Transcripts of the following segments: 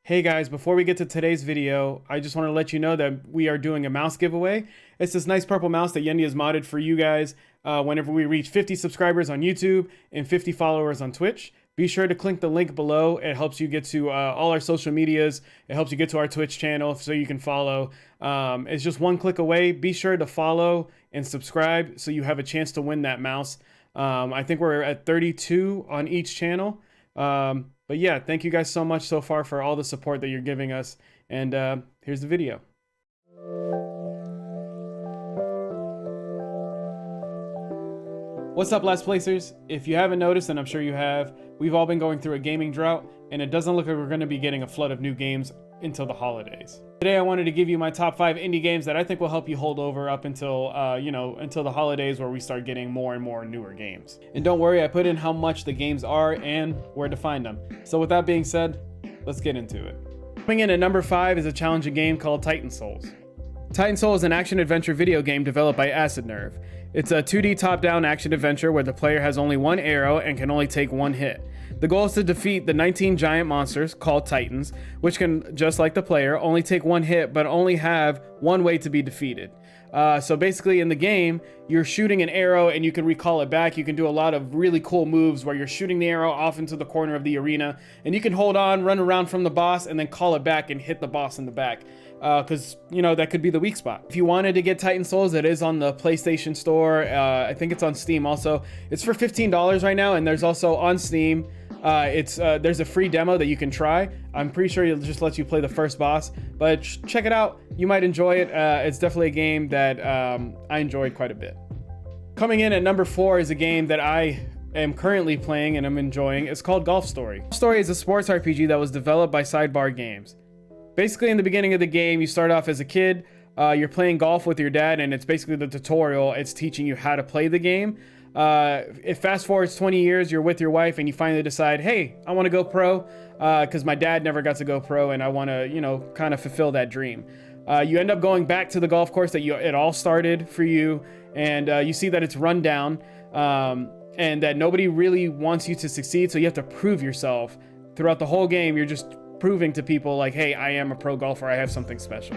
Hey guys, before we get to today's video, I just want to let you know that we are doing a mouse giveaway. It's this nice purple mouse that Yendi has modded for you guys whenever we reach 50 subscribers on YouTube and 50 followers on Twitch. Be sure to click the link below. It helps you get to all our social medias. It helps you get to our Twitch channel so you can follow. It's just one click away. Be sure to follow and subscribe so you have a chance to win that mouse. I think we're at 32 on each channel. But yeah, thank you guys so much so far for all the support that you're giving us. And here's the video. What's up, Last Placers? If you haven't noticed, and I'm sure you have, we've all been going through a gaming drought, and it doesn't look like we're going to be getting a flood of new games until the holidays. Today I wanted to give you my top 5 indie games that I think will help you hold over up until until the holidays, where we start getting more and more newer games. And don't worry, I put in how much the games are and where to find them. So with that being said, let's get into it. Coming in at number 5 is a challenging game called Titan Souls. Titan Souls is an action-adventure video game developed by Acid Nerve. It's a 2D top-down action-adventure where the player has only one arrow and can only take one hit. The goal is to defeat the 19 giant monsters called Titans, which can, just like the player, only take one hit but only have one way to be defeated. So basically in the game, you're shooting an arrow and you can recall it back. You can do a lot of really cool moves where you're shooting the arrow off into the corner of the arena and you can hold on, run around from the boss, and then call it back and hit the boss in the back. Because, that could be the weak spot. If you wanted to get Titan Souls, it is on the PlayStation Store. I think it's on Steam also. It's for $15 right now, and there's also on Steam. There's a free demo that you can try. I'm pretty sure it'll just let you play the first boss, but check it out. You might enjoy it. It's definitely a game that I enjoyed quite a bit. Coming in at number 4 is a game that I am currently playing and I'm enjoying. It's called Golf Story. Golf Story is a sports RPG that was developed by Sidebar Games. Basically, in the beginning of the game, you start off as a kid. You're playing golf with your dad, and it's basically the tutorial. It's teaching you how to play the game. If fast forwards 20 years, you're with your wife, and you finally decide, hey, I want to go pro, because my dad never got to go pro, and I want to, kind of fulfill that dream. You end up going back to the golf course that it all started for you, and you see that it's run down, and that nobody really wants you to succeed, so you have to prove yourself. Throughout the whole game, you're just proving to people like, hey, I am a pro golfer, I have something special.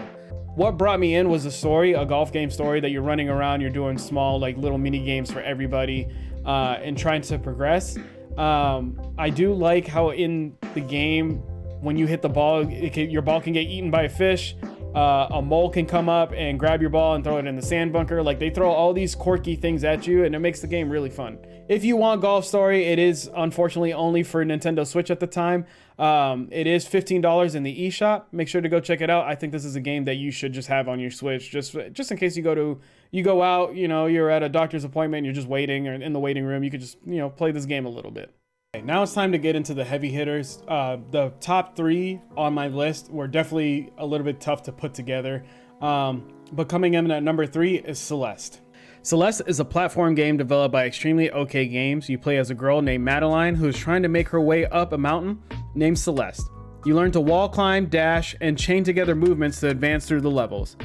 What brought me in was a story, a golf game story that you're running around, you're doing small, little mini games for everybody, and trying to progress. I do like how in the game, when you hit the ball, your ball can get eaten by a fish. A mole can come up and grab your ball and throw it in the sand bunker. They throw all these quirky things at you, and it makes the game really fun. If you want Golf Story, it is unfortunately only for Nintendo Switch at the time. It is $15 in the eShop. Make sure to go check it out. I think this is a game that you should just have on your Switch, just in case you go out, you're at a doctor's appointment, you're just waiting or in the waiting room. You could just, play this game a little bit. Okay, now it's time to get into the heavy hitters. The top 3 on my list were definitely a little bit tough to put together. But coming in at number 3 is Celeste. Celeste is a platform game developed by Extremely OK Games. You play as a girl named Madeline who is trying to make her way up a mountain named Celeste. You learn to wall climb, dash, and chain together movements to advance through the levels.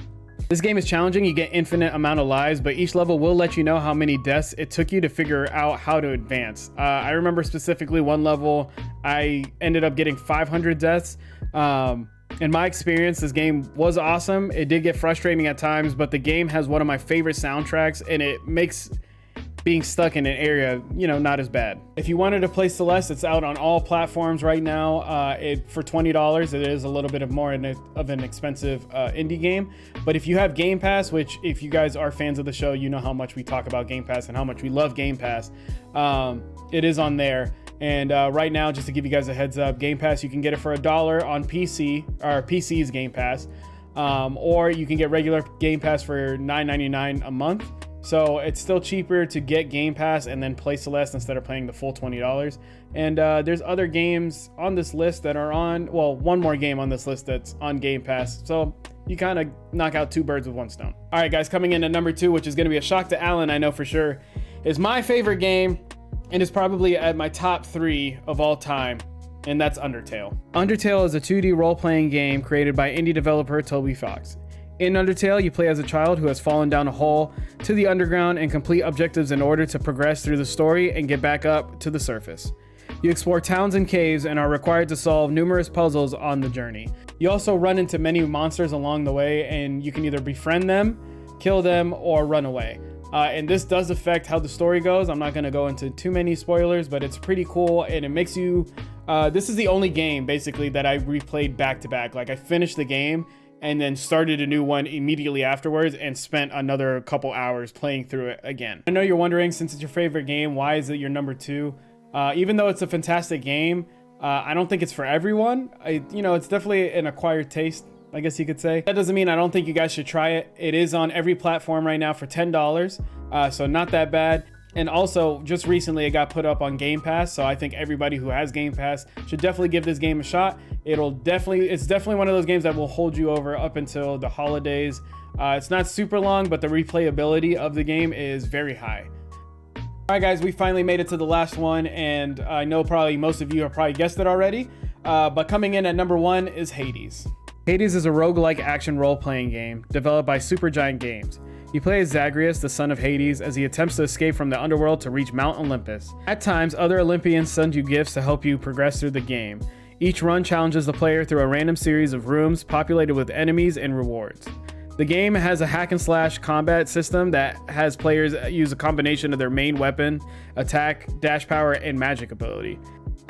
This game is challenging. You get infinite amount of lives, but each level will let you know how many deaths it took you to figure out how to advance. I remember specifically one level, I ended up getting 500 deaths. In my experience, this game was awesome. It did get frustrating at times, but the game has one of my favorite soundtracks, and it makes being stuck in an area, not as bad. If you wanted to play Celeste, it's out on all platforms right now. For $20, it is a little bit more of an expensive indie game. But if you have Game Pass, which if you guys are fans of the show, you know how much we talk about Game Pass and how much we love Game Pass. It is on there. And right now, just to give you guys a heads up, Game Pass, you can get it for $1 on PC, or PC's Game Pass. Or you can get regular Game Pass for $9.99 a month. So it's still cheaper to get Game Pass and then play Celeste instead of paying the full $20. And there's other games on this list that are on, one more game on this list that's on Game Pass. So you kind of knock out 2 birds with 1 stone. All right, guys, coming in at number 2, which is going to be a shock to Alan, I know for sure, is my favorite game, and is probably at my top 3 of all time, and that's Undertale. Undertale is a 2D role-playing game created by indie developer Toby Fox. In Undertale, you play as a child who has fallen down a hole to the underground and complete objectives in order to progress through the story and get back up to the surface. You explore towns and caves and are required to solve numerous puzzles on the journey. You also run into many monsters along the way, and you can either befriend them, kill them, or run away. And this does affect how the story goes. I'm not going to go into too many spoilers, but it's pretty cool, and it makes you... this is the only game, basically, that I replayed back-to-back. Like, I finished the game and then started a new one immediately afterwards and spent another couple hours playing through it again. I know you're wondering, since it's your favorite game, why is it your number 2? Even though it's a fantastic game, I don't think it's for everyone. It's definitely an acquired taste, I guess you could say. That doesn't mean I don't think you guys should try it. It is on every platform right now for $10, so not that bad. And also, just recently it got put up on Game Pass, so I think everybody who has Game Pass should definitely give this game a shot. It's definitely one of those games that will hold you over up until the holidays. It's not super long, but the replayability of the game is very high. All right, guys, we finally made it to the last one, and I know probably most of you have probably guessed it already, but coming in at number 1 is Hades. Hades is a roguelike action role-playing game developed by Supergiant Games. You play as Zagreus, the son of Hades, as he attempts to escape from the underworld to reach Mount Olympus. At times, other Olympians send you gifts to help you progress through the game. Each run challenges the player through a random series of rooms populated with enemies and rewards. The game has a hack and slash combat system that has players use a combination of their main weapon, attack, dash power, and magic ability.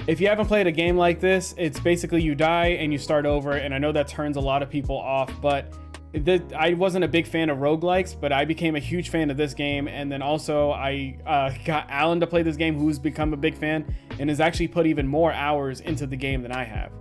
If you haven't played a game like this, it's basically you die and you start over, and I know that turns a lot of people off, but I wasn't a big fan of roguelikes, but I became a huge fan of this game, and then also I got Alan to play this game, who's become a big fan and has actually put even more hours into the game than I have.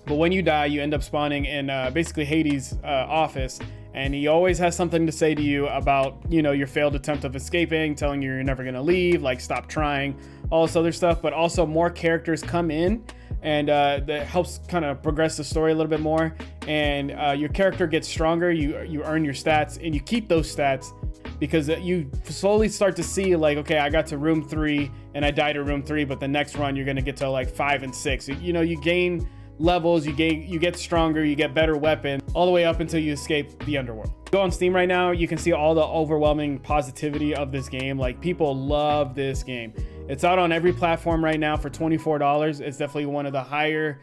But when you die, you end up spawning in basically Hades' office, and he always has something to say to you about, your failed attempt of escaping, telling you you're never gonna leave, like stop trying, all this other stuff. But also more characters come in, and that helps kind of progress the story a little bit more. And your character gets stronger, you earn your stats, and you keep those stats because you slowly start to see, like, okay, I got to room 3 and I died at room 3, but the next run you're gonna get to like 5 and 6. You gain levels, you get stronger, you get better weapons, all the way up until you escape the underworld. Go on Steam right now, you can see all the overwhelming positivity of this game. Like, people love this game. It's out on every platform right now for $24. It's definitely one of the higher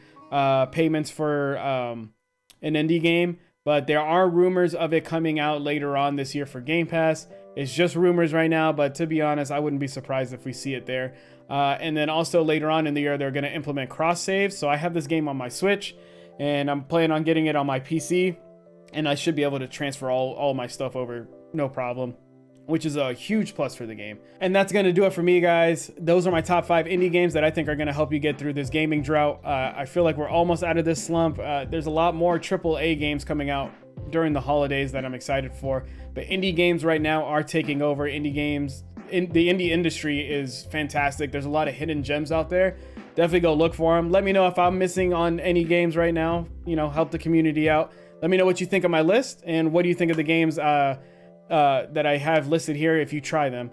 payments for an indie game, but there are rumors of it coming out later on this year for Game Pass. It's just rumors right now, but to be honest, I wouldn't be surprised if we see it there. And then also later on in the year, they're going to implement cross saves. So I have this game on my Switch, and I'm planning on getting it on my PC, and I should be able to transfer all my stuff over, no problem, which is a huge plus for the game. And that's going to do it for me, guys. Those are my top 5 indie games that I think are going to help you get through this gaming drought. I feel like we're almost out of this slump. There's a lot more AAA games coming out during the holidays that I'm excited for, but indie games right now are taking over. The indie industry is fantastic. There's a lot of hidden gems out there. Definitely go look for them. Let me know if I'm missing on any games right now. Help the community out. Let me know what you think of my list, and what do you think of the games that I have listed here if you try them.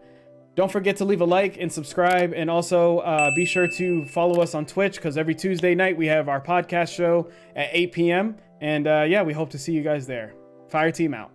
Don't forget to leave a like and subscribe, and also be sure to follow us on Twitch, because every Tuesday night we have our podcast show at 8 p.m. And yeah, we hope to see you guys there. Fire Team out.